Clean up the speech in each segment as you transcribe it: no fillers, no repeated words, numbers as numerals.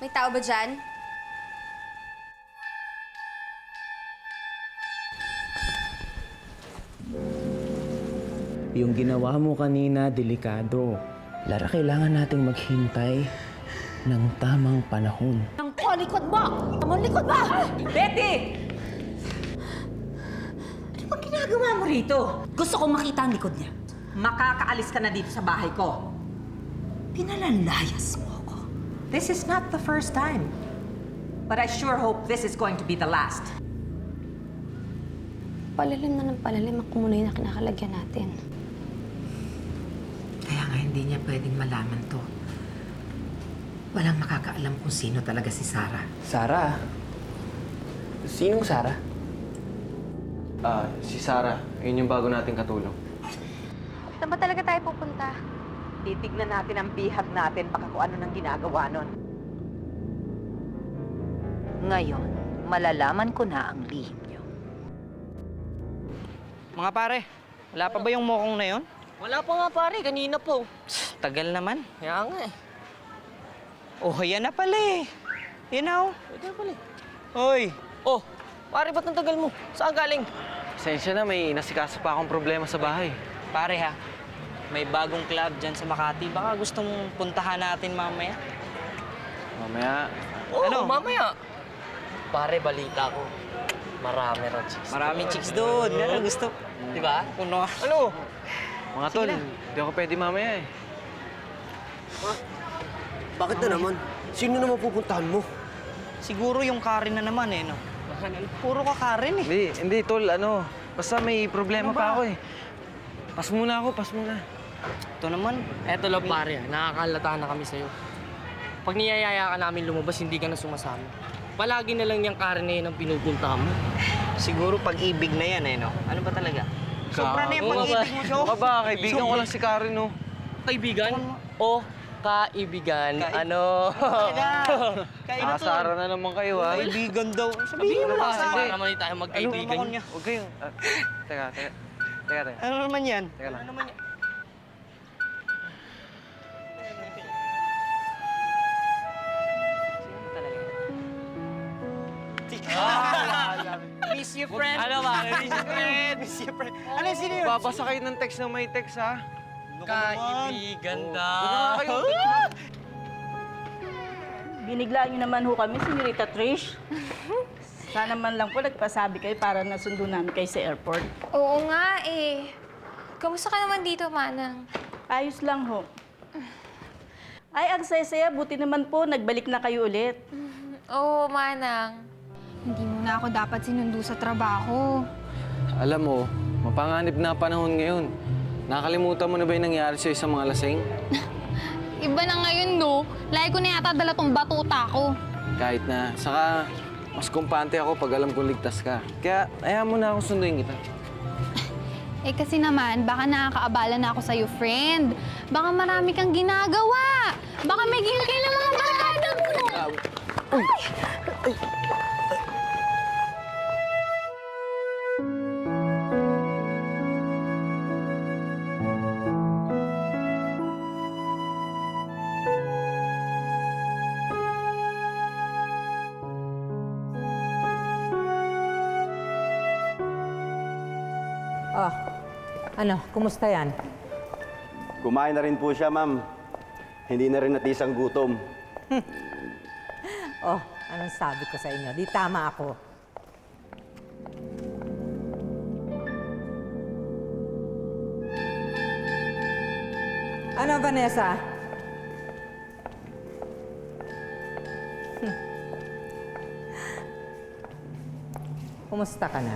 May tao ba dyan? Yung ginawa mo kanina, delikado. Lara, kailangan nating maghintay ng tamang panahon. Ang likod mo! Amon likod mo! Betty! Ano bang ginagawa mo rito? Gusto kong makita ang likod niya. Makakaalis ka na dito sa bahay ko. Pinalalayas mo ako. This is not the first time. But I sure hope this is going to be the last. Palalim na ng palalim ang kumunoy na kinakalagyan natin. Kaya nga hindi niya pwedeng malaman to. Walang makakaalam kung sino talaga si Sarah. Sarah? Sinong Sarah? Si Sarah. Yun yung bago nating katulong. Saan ba talaga tayo pupunta? Titignan natin ang bihag natin baka kung ano nang ginagawa nun. Ngayon, malalaman ko na ang lihim niyo. Mga pare, wala pa ba yung mokong na yon? Wala pa nga pare, kanina po. Tagal naman. Kaya nga eh. Oh, yan na pala eh. You know? Pwede na pala eh. Hoy! Oh, pare ba't ang tagal mo? Saan galing? Pasensya na, may nasikaso pa akong problema sa bahay. Pare ha, may bagong club dyan sa Makati. Baka gusto mong puntahan natin mamaya? Mamaya, Oh, Ano? mamaya. Pare, balita ko. Marami raw chicks. Maraming chicks doon. Ano gusto? Di ba? Puno. Ano? mga tol, hindi ako pwede mamaya eh. Bakit na naman? Sino naman pupuntahan mo? Siguro yung Karen na naman eh, no? Puro ka Karen eh. Hindi tol, basta may problema pa ako eh. Pas muna ako, pas muna. Ito naman. Eto lang pare, nakakalataan na kami sa'yo. Pag niyayaya ka namin lumabas, hindi ka na sumasama. Palagi na lang niyang Karen na yun ang pinupuntahan mo. Siguro pag-ibig na yan eh, no? Ano ba talaga? Sobra na yung pag-ibig mo, Joe. Baka ba, kaibigan ko lang si Karen, no? Kaibigan? O kaibigan? Ano? Nakasara na naman kayo, ha? Kaibigan daw. Sabihin mo na Kasi sa para naman tayo Ano magkaibigan. naman niya? Huwag kayong... teka. Ano naman yan? Teka lang. Ano naman yan? Sino talaga yan? Miss you, friend. Ano ba? Miss you, friend. Miss you, friend. Ano sino yun? Babasa kayo ng text na may text, ha? Kaibigan daw. Huwag na kayo. Binigla niyo naman ho kami, Senyorita Trish. Sana man lang po nagpasabi kayo para nasundo namin kayo sa airport. Oo nga eh. Kamusta ka naman dito, Manang? Ayos lang ho. Ay, ang saya-saya. Buti naman po, nagbalik na kayo ulit. Oo, Manang. Hindi mo na ako dapat sinundo sa trabaho. Alam mo, mapanganib na panahon ngayon. Nakalimutan mo na ba yung nangyari sa'yo sa mga lasing? Iba na ngayon, no? Lagi ko na yata dala tong batuta ko. Kahit na. Saka, mas kumpante ako pag alam kong ligtas ka. Kaya, ayaw mo na akong sunduin kita. Eh kasi naman, baka nakakaabala na ako sa'yo, friend. Baka marami kang ginagawa. Baka may ginagay ng mga barkada mo. Oh, ano? Kumusta yan? Kumain na rin po siya, ma'am. Hindi na rin natisang gutom. Oh, anong sabi ko sa inyo? Di tama ako. Ano, Vanessa? Kumusta ka na?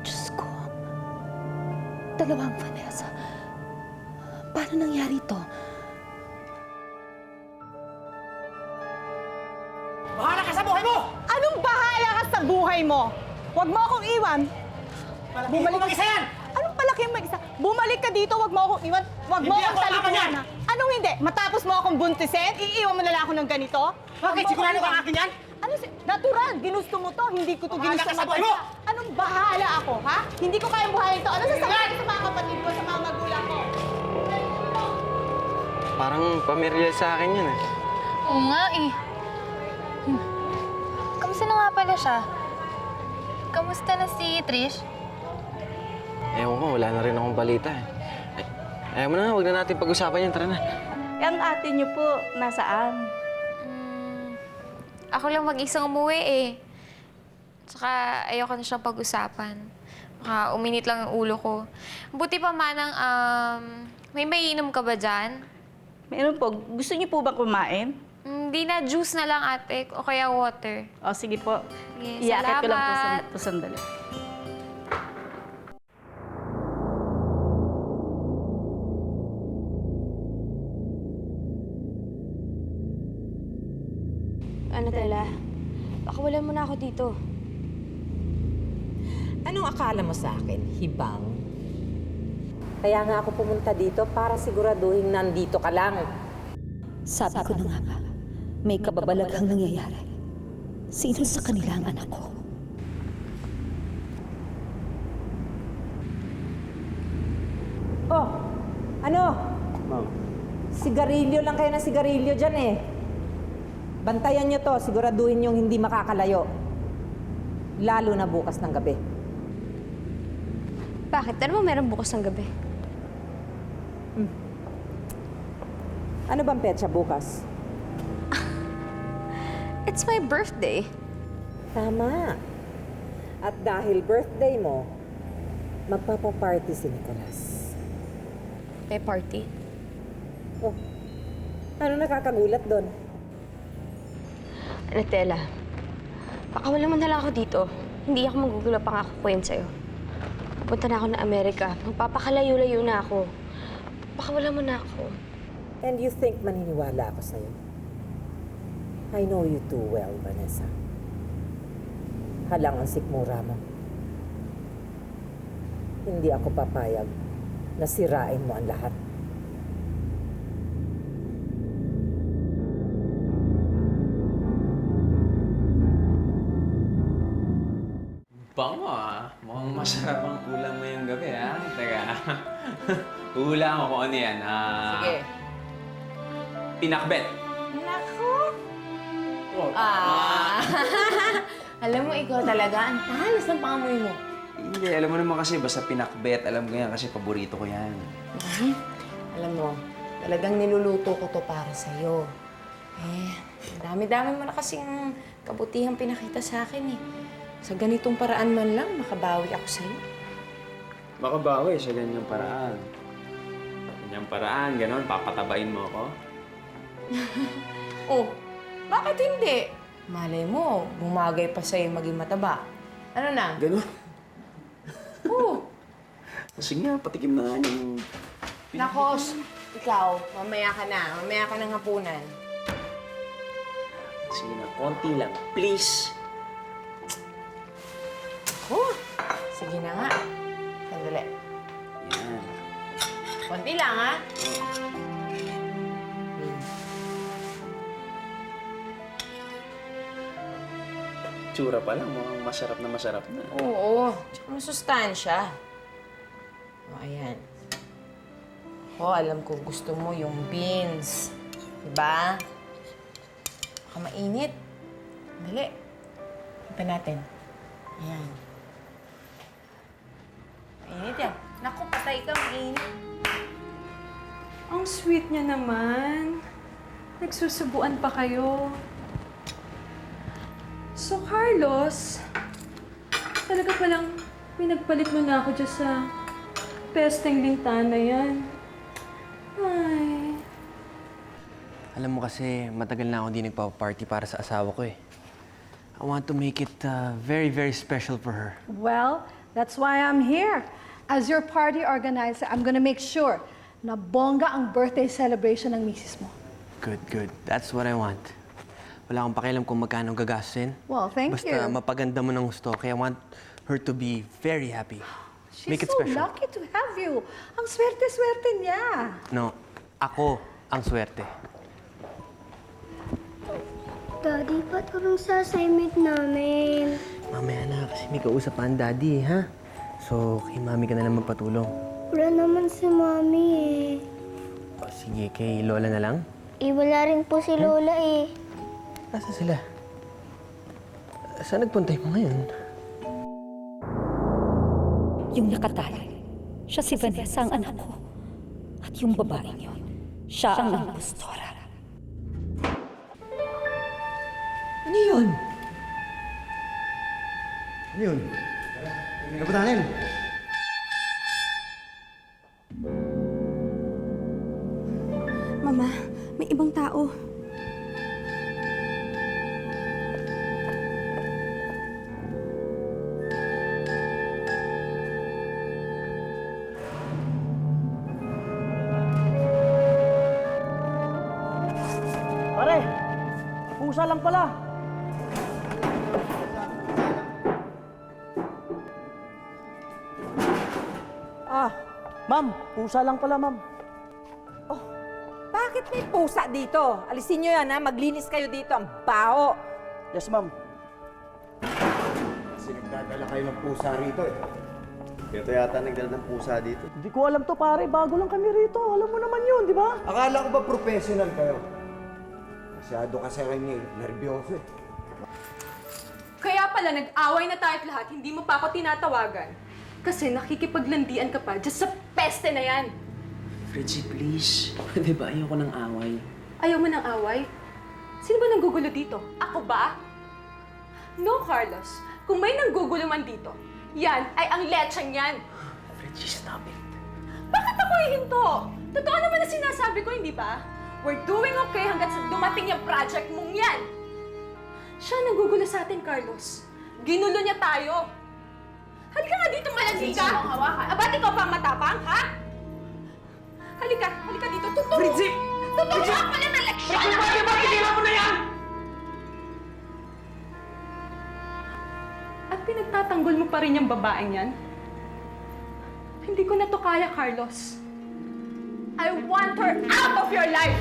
Diyos ko. Dalawang Vanessa. Paano nangyari ito? Bahala ka sa buhay mo! Anong bahala ka sa buhay mo? Huwag mo akong iwan. Bumalik mo mag-isa yan! Anong palaki mo mag-isa? Bumalik ka dito, huwag mo akong iwan. Huwag mo akong talikuran, ha? Anong hindi? Matapos mo akong buntisin, iiwan mo na lang ako ng ganito? Bakit? Sigurado ka akin yan? Ano si... Natural, ginusto mo to, hindi ko to ginusto sa buhay mo! Anong bahala ako, ha? Hindi ko kayang buhayin to. Ano sasabihin ko sa mga kapatid ko, sa mga magulang ko? Parang pamilyar sa akin yan eh. Oo nga eh. Kamusta na nga pala siya? Kamusta na si Trish? Ewan ko, wala na rin akong balita eh. Ayaw mo na, huwag na natin pag-usapan yan. Tara na. Ang ate niyo po, nasaan? Ako lang mag-isang umuwi eh. Tsaka ayoko na siyang pag-usapan. Baka uminit lang ang ulo ko. Buti pa manang, may maiinom ka ba dyan? Meron po. Gusto niyo po ba kumain? Hindi na, juice na lang ate. O kaya water. O, sige po. Sige, Iakit ko lang po salamat. sandali. Ano tala? Baka wala mo na ako dito. Anong akala mo sa akin? Hibang? Kaya nga ako pumunta dito para siguraduhin nandito ka lang. Sabi ko na nga ba, may kababalaghang nangyayari. Sino sa kanila ang anak ko? Oh, ano? Ma'am. Sigarilyo lang kayo ng sigarilyo dyan eh. Bantayan nyo to, siguraduhin yung hindi makakalayo. Lalo na bukas ng gabi. Bakit? Ano mo meron bukas ng gabi? Ano bang petsa bukas? It's my birthday. Tama. At dahil birthday mo, magpapaparty si Nicolas. May party? Oh, ano nakakagulat doon? Natela, baka wala man na lang ako dito. Hindi ako magugulo pang ako kwent sa'yo. Pupunta na ako na Amerika. Magpapakalayo-layo na ako. Baka wala mo na ako. And you think maniniwala ako sa'yo? I know you too well, Vanessa. Halang ang sikmura mo. Hindi ako papayag na sirain mo ang lahat. Bango ah. Mukhang masarap ang ulam ngayong gabi ah. Teka. Huhulaan ko kung ano yan. Sige. Pinakbet. Nako! Alam mo, ikaw talaga. Ang talas ng pangamoy mo. Hindi, alam mo naman kasi basta pinakbet. Alam ko yan kasi paborito ko yan. Alam mo, talagang niluluto ko to para sa'yo. Eh, dami-dami mo na kasing kabutihang pinakita sa akin eh. Sa ganitong paraan man lang, makabawi ako sa'yo. Makabawi sa ganyang paraan. Ganyang paraan, ganon, papatabain mo ako. Oh, bakit hindi? Malay mo, bumagay pa sa'yo maging mataba. Ano na? Ganon. Oh, Sige nga, patikim na nga yung... nakos, ikaw, mamaya ka na. Mamaya ka ng hapunan. Sige na, konti lang. Please. Oh, sige na nga. Sandali. Yan. Konti lang, ha? Tsura pa lang, mukhang masarap na. Oo, tsaka masustansya. O, ayan. Oh, alam ko gusto mo yung beans. Diba? Baka mainit. Dali. Ito natin. Ayan. Mainit yan. Naku, patay ka, mainit. Ang sweet niya naman. Nagsusubuan pa kayo. So, Carlos, talaga palang pinagpalit mo na ako dyan sa pesteng lintana yan. Ay. Alam mo kasi, matagal na ako hindi nagpa-party para sa asawa ko eh. I want to make it very, very special for her. Well, that's why I'm here. As your party organizer, I'm gonna make sure na bongga ang birthday celebration ng misis mo. Good. That's what I want. Wala akong pakialam kung magkano gagastusin. Well, thank you. Basta mapaganda mo ng gusto. Kaya I want her to be very happy. She's Make it so special. lucky to have you. Ang swerte-swerte niya. No, ako ang swerte. Daddy, ba't walang sa assignment namin? Mamaya na kasi may kausap pa ang daddy eh, ha? So, kay mami ka na lang magpatulong. Wala naman si Mami eh. Sige, kay Lola na lang. Wala rin po si Lola eh. Nasaan sila? Saan nagpuntay mo ngayon? Yung nakatali, siya si Vanessa ang anak ko. At yung babaeng yun, siya ang impostora. Ano yun? Ano yun? Kapatanin! Mama, may ibang tao. Pare, pusa lang pala. Ma'am, pusa lang pala, ma'am. Bakit may pusa dito? Alisin nyo yan, ha? Maglinis kayo dito. Ang baho. Yes, ma'am. Kasi nagdadala kayo ng pusa rito eh. Ito yata nagdala ng pusa dito. Hindi ko alam to, pare. Bago lang kami rito. Alam mo naman yun, di ba? Akala ko ba professional kayo? Masyado kasi kayo nervyoso eh. Kaya pala nag-away na tayo't lahat, hindi mo pa ako tinatawagan. Kasi nakikipaglandian ka pa dyan sa peste na yan. Fritzy, please. Pwede ba ayoko ng away? Ayaw mo ng away? Sino ba nanggugulo dito? Ako ba? No, Carlos. Kung may nanggugulo man dito, yan ay ang lechang yan. Fritzy, stop it. Bakit ako ihinto? Totoo naman na sinasabi ko, hindi ba? We're doing okay hanggat sa dumating yung project mong yan. Siya nanggugulo sa atin, Carlos. Ginulo niya tayo. Halika nga dito, malandi ka! Abat ikaw pa ang matapang, ha? Halika dito. Tuturo! Fritzy! Tuturo ka pala ng leksyon! Fritzy, pwede ba? Tigilan mo na yan! At pinagtatanggol mo pa rin yung babaeng yan? Hindi ko na to kaya, Carlos. I want her out of your life!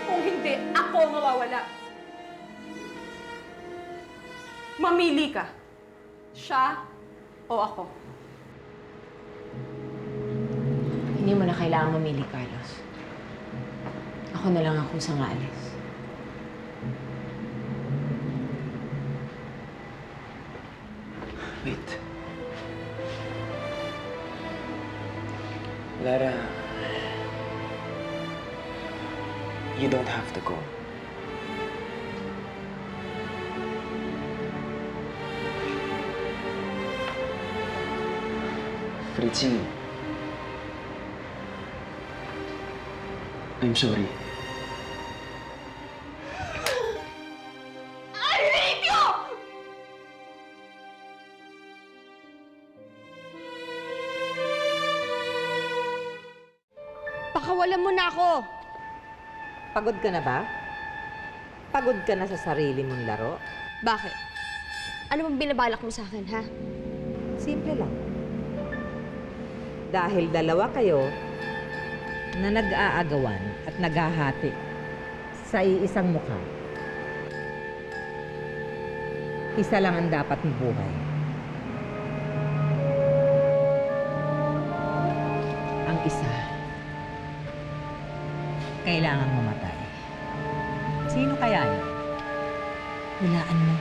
Kung hindi, ako mawawala. Mamili ka. Siya o ako. Hindi mo na kailangan mamili, Carlos. Ako na lang ang kusang aalis. Wait. Lara, you don't have to go. Fritzy, I'm sorry. I hate you! Pakawalan mo na ako! Pagod ka na ba? Pagod ka na sa sarili mong laro? Bakit? Ano bang binabalak mo sa akin, ha? Simple lang. Dahil dalawa kayo na nag-aagawan at naghahati sa iisang mukha. Isa lang ang dapat mabuhay. Ang isa, kailangan mamatay. Sino kaya yun? Hulaan mo.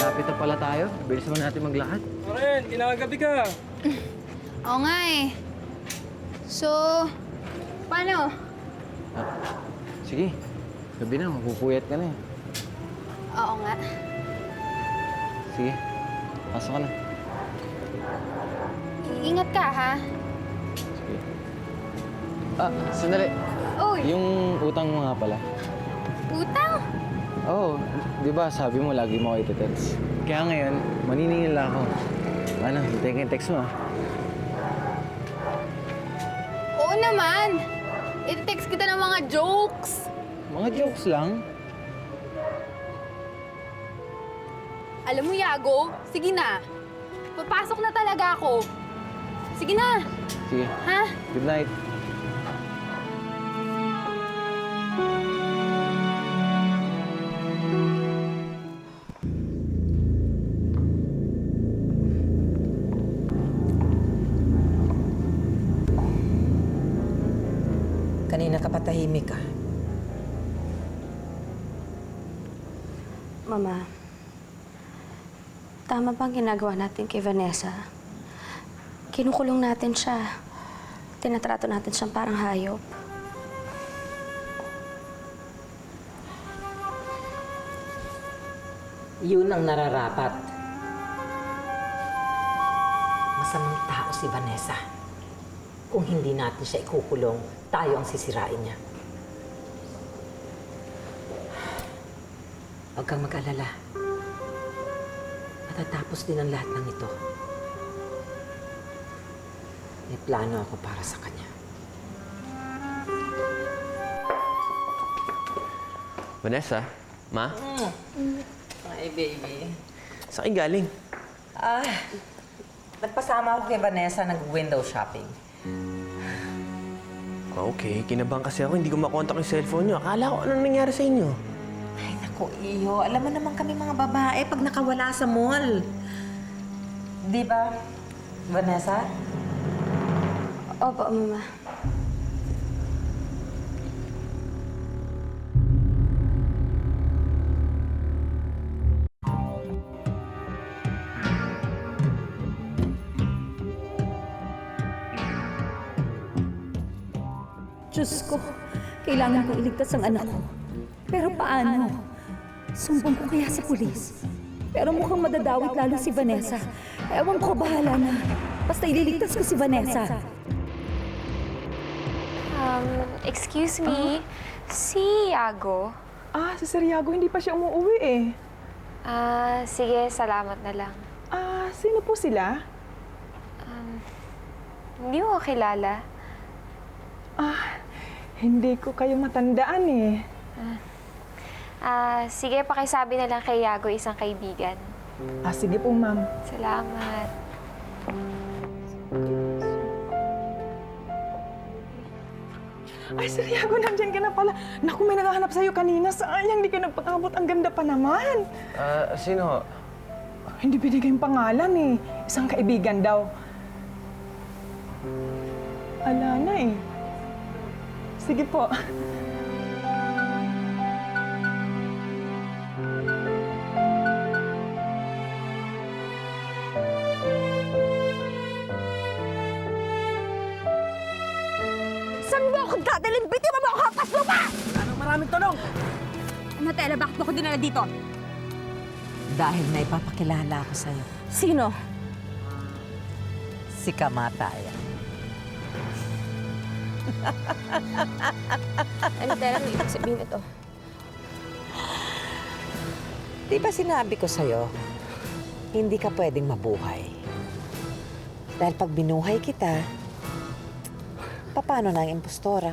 Malapit na pala tayo. Bilis naman natin maglakad. Karen, kinakagabi ka. Oo nga eh. So, paano? Sige. Gabi na, mapupuyat ka na eh. Oo nga. Sige. Pasok ka na. Ingat ka, ha? Sige. Sandali. Uy! Yung utang mo nga pala. Utang? Oo, di ba sabi mo lagi mo ako iti-text. Kaya ngayon, maniningil lang ako. Ano, hintayin ka yung text mo ah. Oo naman! I-text kita ng mga jokes. Mga jokes lang. Alam mo, Yago, sige na. Papasok na talaga ako. Sige na. Sige. Ha? Good night. tahimik ka. Mama, tama bang ginagawa natin kay Vanessa? Kinukulong natin siya. Tinatrato natin siyang parang hayop. Yun ang nararapat. Masamang tao si Vanessa. Kung hindi natin siya ikukulong, tayo ang sisirain niya. Huwag kang mag-alala. Matatapos din ang lahat ng ito. May plano ako para sa kanya. Vanessa, Ma? Hi, baby. Saan kayo galing? Nagpasama ako kay Vanessa nag-window shopping. Okay, kinabang kasi ako. Hindi ko makontak yung cellphone niyo. Akala ko anong nangyari sa inyo. Ay, naku, iyo. Alam mo naman kami mga babae pag nakawala sa mall. Di ba, Vanessa? Opo, Mama. Diyos ko, kailangan kong iligtas ang anak ko. Pero paano? Sumbong ko kaya sa pulis? Pero mukhang madadawit lalo si Vanessa. Ewan ko, bahala na. Basta ililigtas ko si Vanessa. Excuse me, si Iago? Si Sir Iago, hindi pa siya umuwi eh. Sige, salamat na lang. Sino po sila? Hindi mo ko kilala. Hindi ko kayo matandaan eh. Sige, pakisabi na lang kay Iago, isang kaibigan. Sige po, ma'am. Salamat. Ay, Sir Iago, nandiyan ka na pala. Naku, may naghahanap sa'yo kanina. Sayang, di ka nagpakabot. Ang ganda pa naman. Sino? Hindi binigay yung pangalan eh. Isang kaibigan daw. Ala na eh. Sige po. Saan mo ako dadalhin? Bitin mo ako! Hapas mo pa! Anong maraming tanong? Ano, Tela? Bakit mo ako dinala dito? Dahil may papakilala ako sa'yo. Sino? Si Kamataya. Ano, Tela? Ano ibig sabihin ito? Di ba sinabi ko sa'yo, hindi ka pwedeng mabuhay. Dahil pag binuhay kita, paano na ang impostora?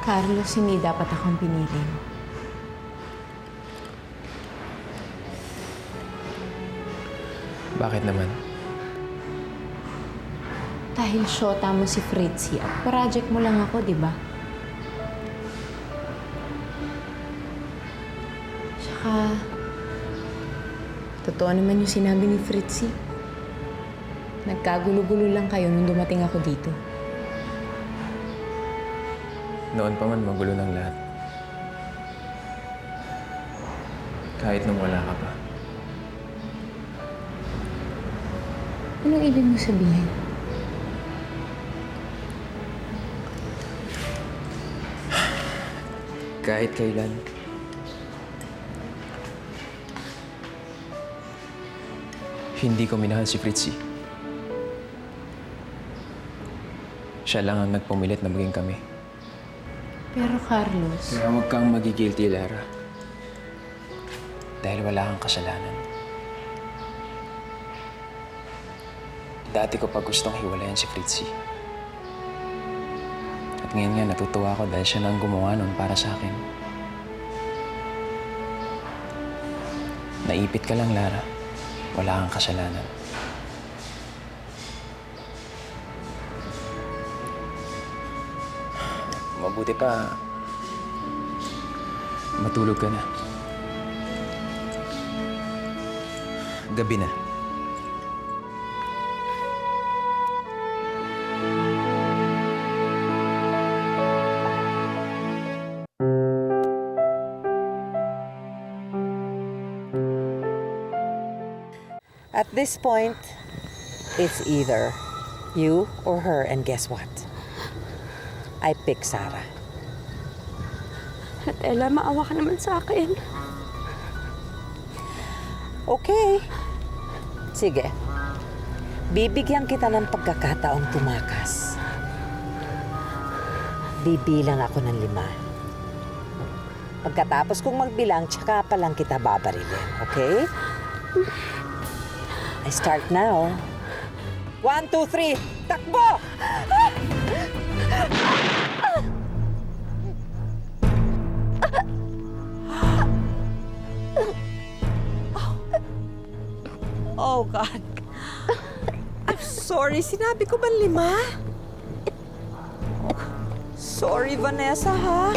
Carlos, hindi dapat akong pinili. Bakit naman? Dahil syota mo si Fritzy at project mo lang ako, di ba? Tsaka, totoo naman yung sinabi ni Fritzy. Nagkagulo-gulo lang kayo nung dumating ako dito. Noon pa man magulo ng lahat. Kahit nung wala ka pa. Anong ibig mo sabihin? Kahit kailan. Hindi ko minahal si Fritzy. Siya lang ang nagpumilit na maging kami. Pero Carlos... Kaya huwag kang magigilty, Lara. Dahil wala kang kasalanan. Dati ko pa gustong hiwalayan si Fritzy. At ngayon nga, natutuwa ako dahil siya na ang gumawa nun para sa akin. Naipit ka lang, Lara. Wala kang kasalanan. Mabuti pa, matulog ka na. Gabi na. At this point, it's either you or her, and guess what? I pick Sarah. At Ella, maawa ka naman sa akin. Okay. Sige. Bibigyan kita ng pagkakataong tumakas. Bibilang ako ng 5. Pagkatapos kong magbilang, tsaka pa lang kita babarilin. Okay? I start now. 1, 2, 3, takbo! Oh, God. I'm sorry. Sinabi ko ba 5? Sorry, Vanessa, ha?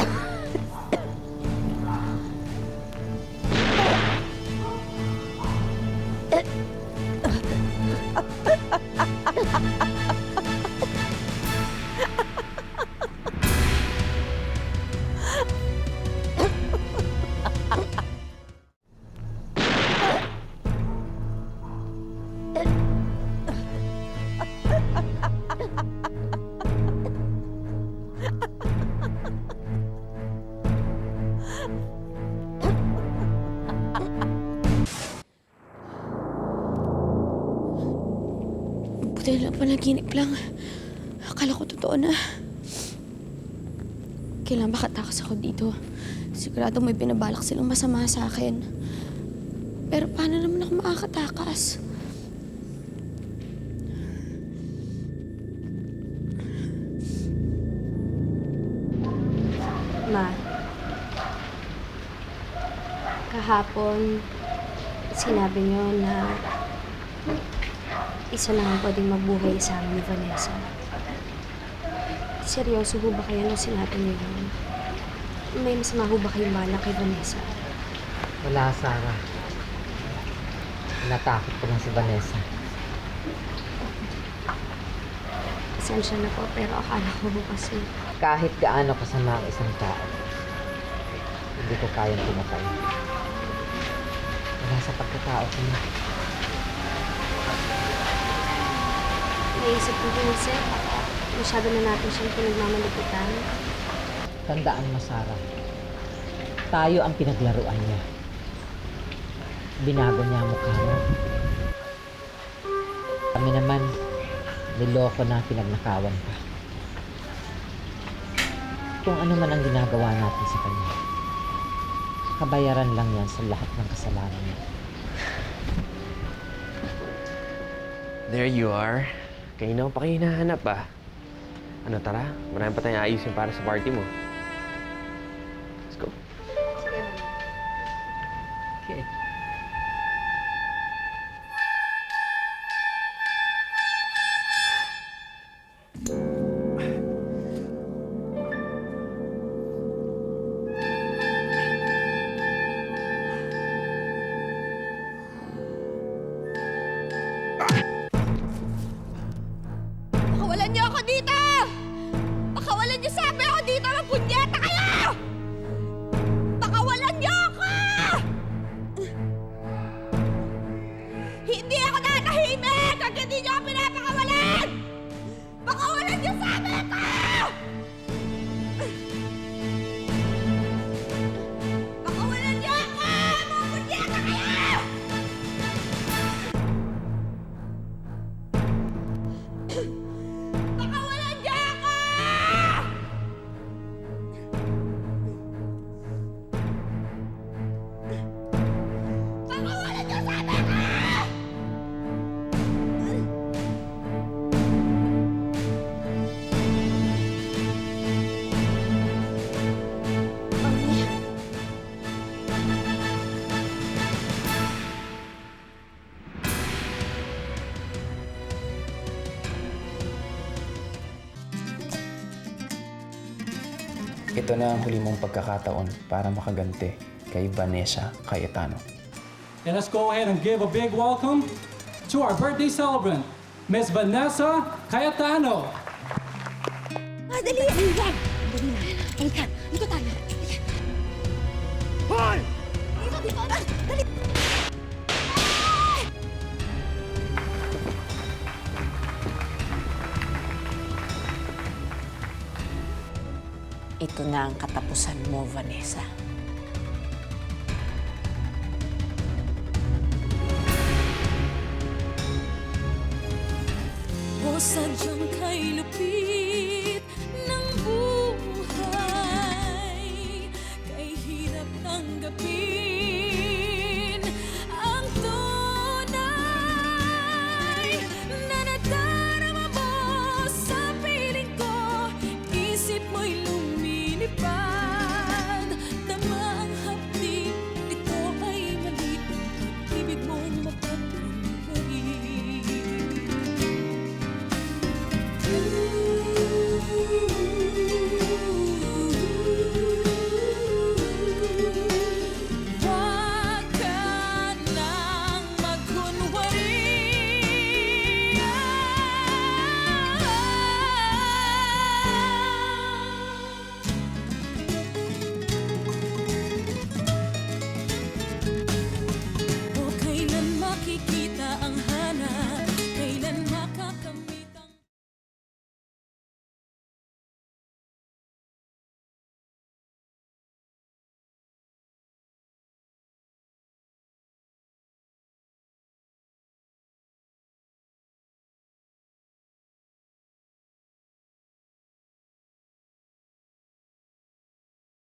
Buti lang, panaginip lang. Akala ko totoo na. Kailangan makatakas ako dito. Sigurado may binabalak silang masama sa akin. Pero paano naman ako makakatakas? Ma, kahapon, sinabi niyo na isa lang ang pwedeng magbuhay sa amin ni Vanessa. Seryoso ho ba kayo nung sinabi niyo yun? May masama ho ba kayong balak kay Vanessa? Wala, Sarah. Natakot ko lang si Vanessa. Pasensya na po, pero akala ko ho kasi... Kahit gaano kasama ang isang tao, hindi ko kayang pumatay. Wala sa pagkatao ko na. Naisip ko din kasi, masyado na natin siyang pinagmamalipitan. Tandaan mo, Sarah. Tayo ang pinaglaruan niya. Binago niya ang mukha mo. Kami naman, niloko na pinagnakawan ka. Kung ano man ang ginagawa natin sa kanya, kabayaran lang yan sa lahat ng kasalanan niya. There you are. Kanina ko pa kayo hinahanap ah. Ano, tara? Marami pa tayong ayusin para sa party mo. Let's go. Okay. Pakawalan niyo ako dito! Pakawalan niyo sabi ako dito! Magpunyeta kayo! Pakawalan niyo ako! Hindi ako natahimik! Hanggang hindi niyo ako pinapakawalan! Pakawalan niyo ito na ang huli mong pagkakataon para makaganti kay Vanessa Cayetano. And let's go ahead and give a big welcome to our birthday celebrant, Miss Vanessa Cayetano. Dali! Dali lang! Halika! Dito tayo! Hoy! Dito! Dali! Ito na ang katapusan mo, Vanessa. O sadyang kay Lupita